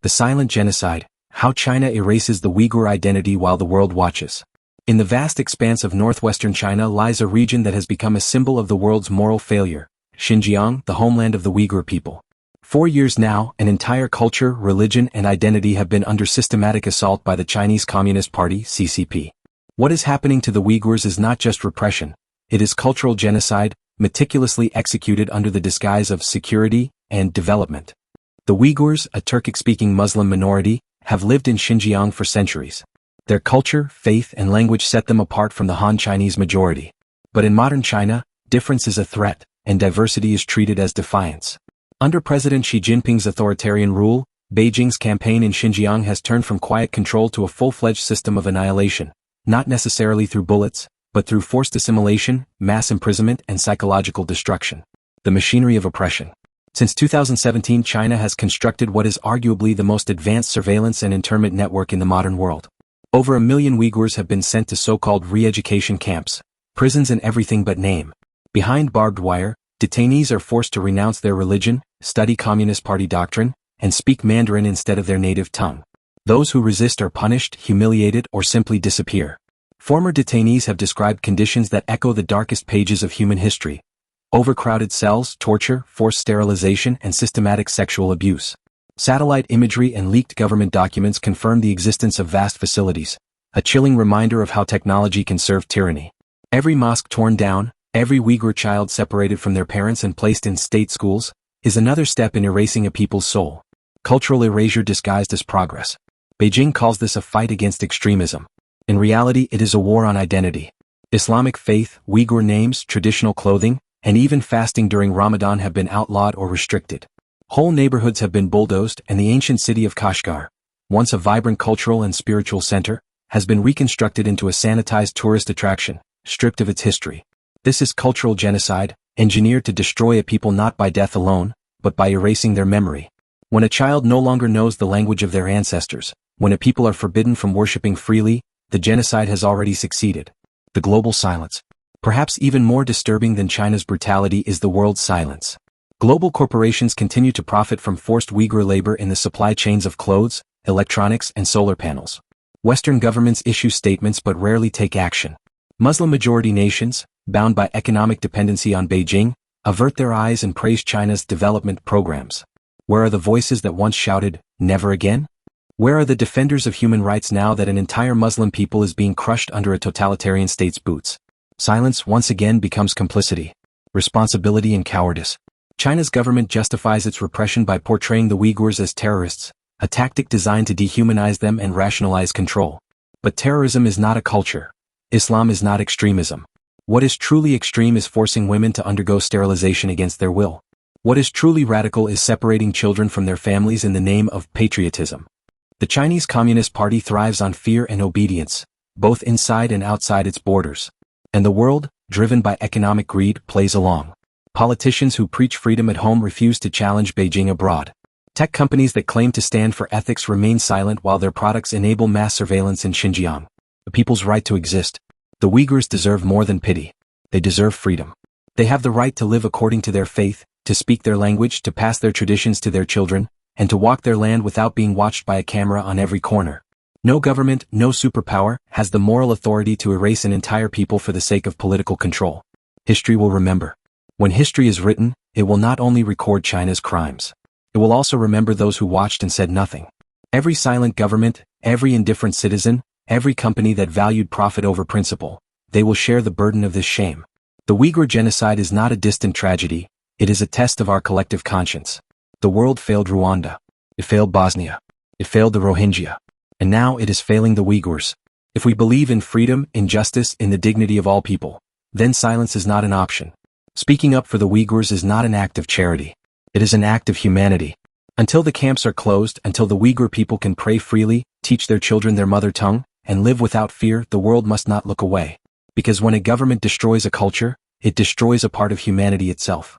The Silent Genocide, How China Erases the Uyghur Identity While the World Watches. In the vast expanse of northwestern China lies a region that has become a symbol of the world's moral failure, Xinjiang, the homeland of the Uyghur people. 4 years now, an entire culture, religion, and identity have been under systematic assault by the Chinese Communist Party, CCP. What is happening to the Uyghurs is not just repression, it is cultural genocide, meticulously executed under the disguise of security and development. The Uyghurs, a Turkic-speaking Muslim minority, have lived in Xinjiang for centuries. Their culture, faith, and language set them apart from the Han Chinese majority. But in modern China, difference is a threat, and diversity is treated as defiance. Under President Xi Jinping's authoritarian rule, Beijing's campaign in Xinjiang has turned from quiet control to a full-fledged system of annihilation, not necessarily through bullets, but through forced assimilation, mass imprisonment, and psychological destruction. The machinery of oppression. Since 2017, China has constructed what is arguably the most advanced surveillance and internment network in the modern world. Over 1 million Uyghurs have been sent to so-called re-education camps, prisons in everything but name. Behind barbed wire, detainees are forced to renounce their religion, study Communist Party doctrine, and speak Mandarin instead of their native tongue. Those who resist are punished, humiliated, or simply disappear. Former detainees have described conditions that echo the darkest pages of human history. Overcrowded cells, torture, forced sterilization, and systematic sexual abuse. Satellite imagery and leaked government documents confirm the existence of vast facilities, a chilling reminder of how technology can serve tyranny. Every mosque torn down, every Uyghur child separated from their parents and placed in state schools, is another step in erasing a people's soul. Cultural erasure disguised as progress. Beijing calls this a fight against extremism. In reality, it is a war on identity. Islamic faith, Uyghur names, traditional clothing, and even fasting during Ramadan have been outlawed or restricted. Whole neighborhoods have been bulldozed, and the ancient city of Kashgar, once a vibrant cultural and spiritual center, has been reconstructed into a sanitized tourist attraction, stripped of its history. This is cultural genocide, engineered to destroy a people not by death alone, but by erasing their memory. When a child no longer knows the language of their ancestors, when a people are forbidden from worshipping freely, the genocide has already succeeded. The global silence. Perhaps even more disturbing than China's brutality is the world's silence. Global corporations continue to profit from forced Uyghur labor in the supply chains of clothes, electronics, and solar panels. Western governments issue statements but rarely take action. Muslim-majority nations, bound by economic dependency on Beijing, avert their eyes and praise China's development programs. Where are the voices that once shouted, "Never again"? Where are the defenders of human rights now that an entire Muslim people is being crushed under a totalitarian state's boots? Silence once again becomes complicity, responsibility, and cowardice. China's government justifies its repression by portraying the Uyghurs as terrorists, a tactic designed to dehumanize them and rationalize control. But terrorism is not a culture. Islam is not extremism. What is truly extreme is forcing women to undergo sterilization against their will. What is truly radical is separating children from their families in the name of patriotism. The Chinese Communist Party thrives on fear and obedience, both inside and outside its borders. And the world, driven by economic greed, plays along. Politicians who preach freedom at home refuse to challenge Beijing abroad. Tech companies that claim to stand for ethics remain silent while their products enable mass surveillance in Xinjiang. The people's right to exist. The Uyghurs deserve more than pity. They deserve freedom. They have the right to live according to their faith, to speak their language, to pass their traditions to their children, and to walk their land without being watched by a camera on every corner. No government, no superpower, has the moral authority to erase an entire people for the sake of political control. History will remember. When history is written, it will not only record China's crimes. It will also remember those who watched and said nothing. Every silent government, every indifferent citizen, every company that valued profit over principle, they will share the burden of this shame. The Uyghur genocide is not a distant tragedy, it is a test of our collective conscience. The world failed Rwanda. It failed Bosnia. It failed the Rohingya. And now it is failing the Uyghurs. If we believe in freedom, in justice, in the dignity of all people, then silence is not an option. Speaking up for the Uyghurs is not an act of charity. It is an act of humanity. Until the camps are closed, until the Uyghur people can pray freely, teach their children their mother tongue, and live without fear, the world must not look away. Because when a government destroys a culture, it destroys a part of humanity itself.